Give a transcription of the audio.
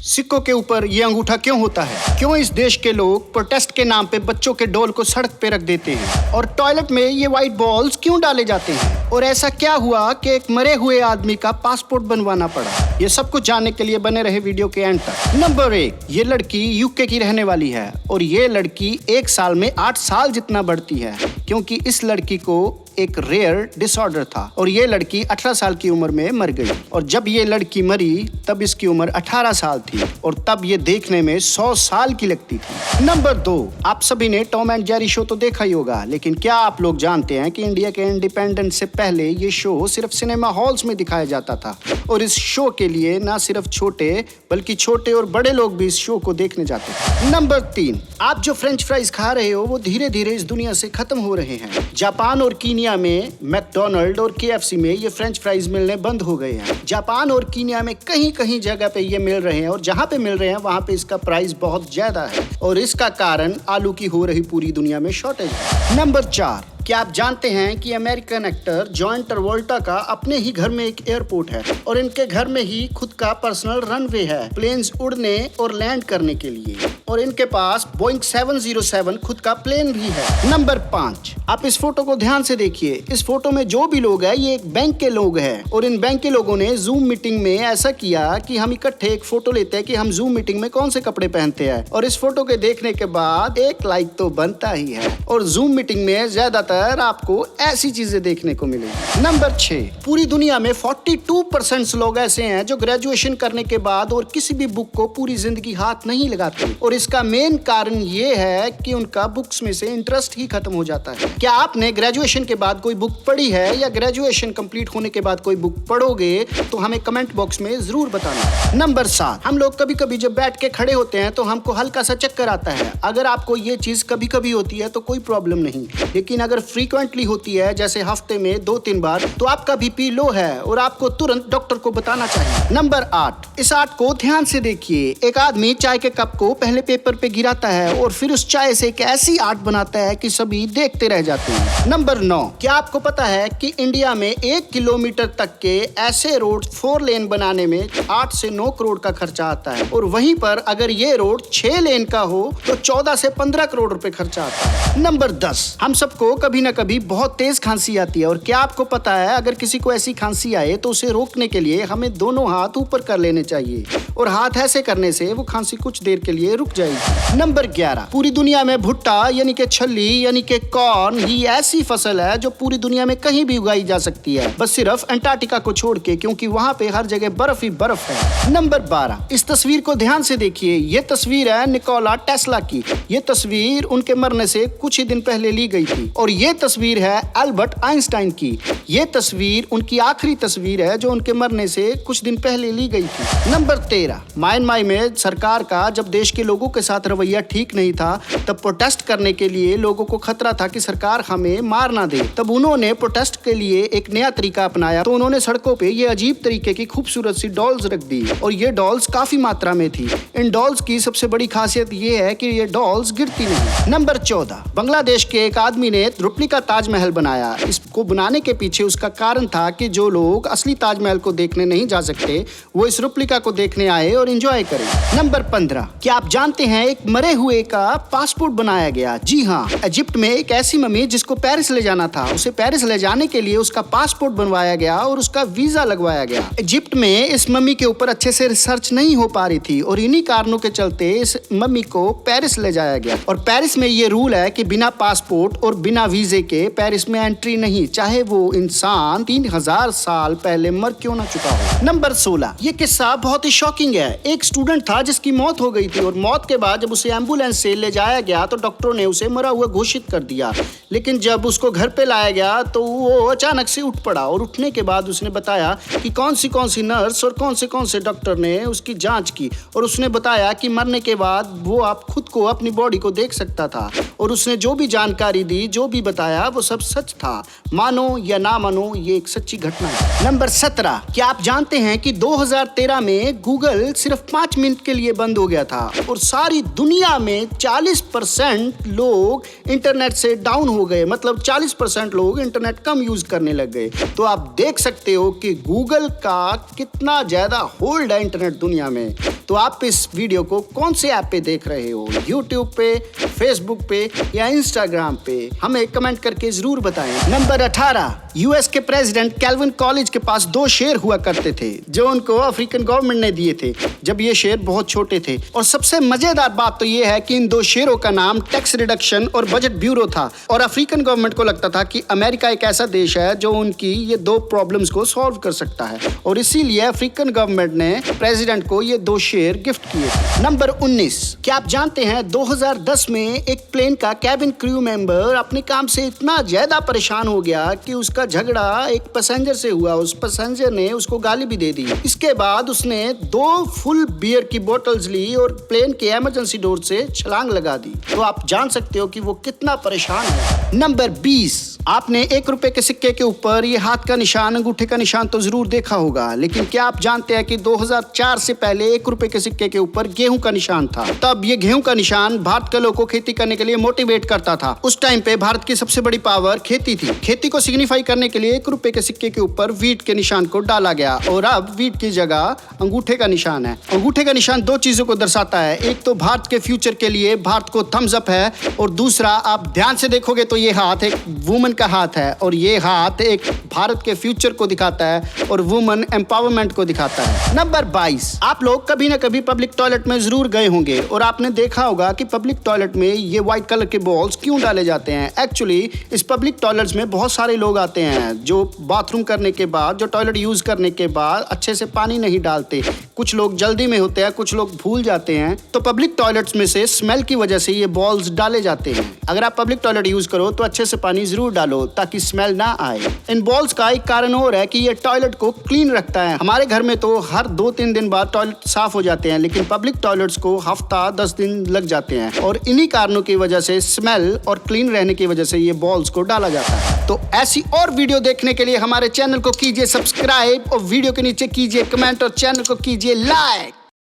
सिक्कों के ऊपर ये अंगूठा क्यों होता है? क्यों इस देश के लोग प्रोटेस्ट के नाम पे बच्चों के डॉल को सड़क पे रख देते हैं? और टॉयलेट में ये व्हाइट बॉल्स क्यों डाले जाते हैं? और ऐसा क्या हुआ कि एक मरे हुए आदमी का पासपोर्ट बनवाना पड़ा? ये सब कुछ जानने के लिए बने रहे वीडियो के एंड तक। नंबर 1, ये लड़की यूके की रहने वाली है और ये लड़की 1 साल में 8 साल जितना बढ़ती है, क्योंकि इस लड़की को एक रेयर डिसऑर्डर था और ये लड़की 18 साल की उम्र में मर गई। और जब ये लड़की मरी तब इसकी उम्र 18 साल थी और तब ये देखने में 100 साल की लगती थी। नंबर 2, आप सभी ने टॉम एंड जेरी शो तो देखा ही होगा, लेकिन क्या आप लोग जानते हैं कि इंडिया के इंडिपेंडेंस से पहले ये शो सिर्फ सिनेमा हॉल्स में दिखाया जाता था और इस शो के लिए ना सिर्फ छोटे बल्कि छोटे और बड़े लोग भी इस शो को देखने जाते थे। नंबर 3, आप जो फ्रेंच फ्राइज खा रहे हो वो धीरे धीरे इस दुनिया से खत्म हो रहे हैं। जापान और कीनिया में मैकडॉनल्ड और केएफसी में ये फ्रेंच फ्राइज मिलने बंद हो गए हैं। जापान और कीनिया में कहीं कहीं जगह पे ये मिल रहे हैं और जहाँ पे मिल रहे हैं वहाँ पे इसका प्राइस बहुत ज्यादा है और इसका कारण आलू की हो रही पूरी दुनिया में शॉर्टेज है। नंबर 4, क्या आप जानते हैं कि अमेरिकन एक्टर जॉन ट्रवोल्टा का अपने ही घर में एक एयरपोर्ट है और इनके घर में ही खुद का पर्सनल रनवे है प्लेन्स उड़ने और लैंड करने के लिए, और इनके पास बोइंग 707 खुद का प्लेन भी है। नंबर 5, आप इस फोटो को ध्यान से देखिए। इस फोटो में जो भी लोग हैं ये एक बैंक के लोग हैं और इन बैंक के लोगों ने जूम मीटिंग में ऐसा किया कि हम इकट्ठे एक फोटो लेते हैं कि हम जूम मीटिंग में कौन से कपड़े पहनते हैं, और इस फोटो के देखने के बाद एक लाइक तो बनता ही है। और जूम मीटिंग में ज्यादातर आपको ऐसी चीजें देखने को मिलेगी। नंबर 6, पूरी दुनिया में 42% लोग ऐसे हैं जो ग्रेजुएशन करने के बाद और किसी भी बुक को पूरी जिंदगी हाथ नहीं लगाते, और इसका मेन कारण ये है कि उनका बुक्स में से इंटरेस्ट ही खत्म हो जाता है। क्या आपने ग्रेजुएशन के बाद कोई बुक पढ़ी है या ग्रेजुएशन कंप्लीट होने के बाद कोई बुक पढ़ोगे तो हमें कमेंट बॉक्स में जरूर बताना। नंबर 7, हम लोग कभी कभी जब बैठ के खड़े होते हैं तो हमको हल्का सा चक्कर आता है। अगर आपको ये चीज कभी कभी होती है तो कोई प्रॉब्लम नहीं, लेकिन अगर फ्रीक्वेंटली होती है जैसे हफ्ते में 2-3 बार तो आपका बीपी लो है और आपको तुरंत डॉक्टर को बताना चाहिए। नंबर 8, इस आर्ट को ध्यान से देखिए। एक आदमी चाय के कप को पहले पेपर पे गिराता है और फिर उस चाय से एक ऐसी आर्ट बनाता है कि सभी देखते रह जाते हैं। नंबर 9, क्या आपको पता है कि इंडिया में 1 किलोमीटर तक के ऐसे रोड 4 लेन बनाने में 8 से 9 करोड़ का खर्चा आता है, और वहीं पर अगर ये रोड 6 लेन का हो तो 14 से 15 करोड़ रुपए खर्चा आता है। नंबर 10, हम सबको कभी न कभी बहुत तेज खांसी आती है, और क्या आपको पता है अगर किसी को ऐसी खांसी आए तो उसे रोकने के लिए हमें दोनों हाथ ऊपर कर लेने चाहिए, और हाथ ऐसे करने से वो खांसी कुछ देर के लिए रुक जाएगी। नंबर 11, पूरी दुनिया में भुट्टा यानी कि छल्ली यानी कि कॉर्न ही ऐसी फसल है जो पूरी दुनिया में कहीं भी उगाई जा सकती है, बस सिर्फ अंटार्कटिका को छोड़ के, क्योंकि वहाँ पे हर जगह बर्फ ही बर्फ है। नंबर 12, इस तस्वीर को ध्यान से देखिए। ये तस्वीर है निकोला टेस्ला की। ये तस्वीर उनके मरने से कुछ ही दिन पहले ली गई थी, और ये तस्वीर है अल्बर्ट आइंस्टाइन की। ये तस्वीर उनकी आखिरी तस्वीर है जो उनके मरने से कुछ दिन पहले ली गई थी। नंबर 13, म्यांमार में सरकार का जब देश के लोगों के साथ रवैया ठीक नहीं था तब प्रोटेस्ट करने के लिए लोगों को खतरा था कि सरकार हमें मार ना दे, तब उन्होंने प्रोटेस्ट के लिए एक नया तरीका अपनाया। तो उन्होंने सड़कों पे ये अजीब तरीके की खूबसूरत सी डॉल्स रख दी, और ये डॉल्स काफी मात्रा में थी। इन डॉल्स की सबसे बड़ी खासियत ये है कि ये डॉल्स गिरती नहीं। नंबर 14, बांग्लादेश के एक आदमी ने रेप्लिका ताजमहल बनाया। इसको बनाने के पीछे उसका कारण था कि जो लोग असली ताजमहल को देखने नहीं जा सकते वो इस रेप्लिका को देखने आए और एंजॉय करें। नंबर 15, क्या आप जानते हैं एक मरे हुए का पासपोर्ट बनाया गया? जी हाँ, इजिप्ट में एक ऐसी मम्मी जिसको पेरिस ले जाना था, उसे पेरिस ले जाने के लिए उसका पासपोर्ट बनवाया गया और उसका वीजा लगवाया गया। इजिप्ट में इस मम्मी के ऊपर अच्छे से रिसर्च नहीं हो पा रही थी और इन्हीं कारणों के चलते इस मम्मी को पेरिस ले जाया गया, और पेरिस में ये रूल है कि बिना पासपोर्ट और बिना वीजे के पेरिस में एंट्री नहीं, चाहे वो इंसान 3000 साल पहले मर क्यों ना चुका हो। नंबर 16, ये किस्सा बहुत ही शॉकिंग है। एक स्टूडेंट था जिसकी मौत हो गई थी, और मौत के बाद जब उसे एम्बुलेंस से ले जाया गया तो डॉक्टरों ने उसे मरा हुआ घोषित कर दिया, लेकिन जब उसको घर पे लाया गया तो वो अचानक से उठ पड़ा, और उठने के बाद उसने बताया कि कौन सी नर्स और कौन से डॉक्टर ने उसकी जांच की, और उसने बताया कि मरने के बाद वो आप खुद को अपनी बॉडी को देख सकता था, और उसने जो भी जानकारी दी, जो भी बताया वो सब सच था। मानो या ना मानो, ये एक सच्ची घटना है। नंबर 17, क्या आप जानते हैं कि 2013 में गूगल सिर्फ 5 मिनट के लिए बंद हो गया था और सारी दुनिया में 40% लोग इंटरनेट से डाउन हो गए, मतलब 40% लोग इंटरनेट कम यूज करने लग गए। तो आप देख सकते हो कि गूगल का कितना ज्यादा होल्ड है इंटरनेट दुनिया में। तो आप इस वीडियो को कौन से ऐप पे देख रहे हो, यूट्यूब पे, फेसबुक पे या इंस्टाग्राम पे, हमें कमेंट करके जरूर बताएं। नंबर 18, यूएस के प्रेसिडेंट कैल्विन कॉलेज के पास 2 शेर हुआ करते थे जो उनको अफ्रीकन गवर्नमेंट ने दिए थे जब ये शेर बहुत छोटे थे। और सबसे मजेदार बात तो ये है कि इन 2 शेरों का नाम टैक्स रिडक्शन और बजट ब्यूरो था। और अफ्रीकन गवर्नमेंट को लगता था कि अमेरिका एक ऐसा देश है जो उनकी ये 2 प्रॉब्लम्स को सॉल्व कर सकता है, और इसीलिए अफ्रीकन गवर्नमेंट ने प्रेसिडेंट को ये 2 शेर गिफ्ट किए थे। नंबर 19, क्या आप जानते हैं 2010 में एक प्लेन का कैबिन क्रू मेंबर अपने काम से इतना ज्यादा परेशान हो गया कि उसका झगड़ा एक पैसेंजर से हुआ। उस पैसेंजर ने उसको गाली भी दे दी। इसके बाद उसने 2 फुल बियर की बोतल्स ली और प्लेन के इमरजेंसी डोर से छलांग लगा दी। तो आप जान सकते हो कि वो कितना परेशान है। नंबर 20, आपने 1 रुपए के सिक्के के ऊपर ये हाथ का निशान, अंगूठे का निशान तो जरूर देखा होगा, लेकिन क्या आप जानते हैं कि 2004 से पहले 1 रुपए के सिक्के के ऊपर गेहूं का निशान था। तब ये गेहूं का निशान भारत के लोगों को खेती करने के लिए मोटिवेट करता था। उस टाइम पे भारत की सबसे बड़ी पावर खेती थी। खेती को सिग्निफाई करने के लिए 1 रुपए के सिक्के के ऊपर वीट के निशान को डाला गया और अब वीट की जगह अंगूठे का निशान है। अंगूठे का निशान 2 चीजों को दर्शाता है। एक तो भारत के फ्यूचर के लिए भारत को थम्स अप है, और दूसरा आप ध्यान से देखोगे तो ये हाथ एक वुमन का हाथ है, और ये हाथ एक भारत के फ्यूचर को दिखाता है और वुमन एम्पावरमेंट को दिखाता है। नंबर 22, आप लोग कभी ना कभी पब्लिक टॉयलेट में जरूर गए होंगे और आपने देखा होगा कि पब्लिक टॉयलेट में ये व्हाइट कलर के बॉल्स क्यों डाले जाते हैं। एक्चुअली इस पब्लिक टॉयलेट्स में बहुत सारे लोग आते हैं जो बाथरूम करने के बाद, जो टॉयलेट यूज करने के बाद अच्छे से पानी नहीं डालते। कुछ लोग जल्दी में होते हैं, कुछ लोग भूल जाते हैं। तो पब्लिक टॉयलेट्स में से स्मेल की वजह से ये बॉल्स डाले जाते हैं। अगर आप पब्लिक टॉयलेट यूज करो तो अच्छे से पानी जरूर डालो ताकि स्मेल ना आए। इन बॉल्स का एक कारण और है कि ये टॉयलेट को क्लीन रखता है। हमारे घर में तो हर 2-3 दिन बाद टॉयलेट साफ हो जाते हैं, लेकिन पब्लिक टॉयलेट्स को हफ्ता 10 दिन लग जाते हैं, और इन्हीं कारणों की वजह से, स्मेल और क्लीन रहने की वजह से ये बॉल्स को डाला जाता है। तो ऐसी और वीडियो देखने के लिए हमारे चैनल को कीजिए सब्सक्राइब और वीडियो के नीचे कीजिए कमेंट और चैनल को कीजिए लाइक।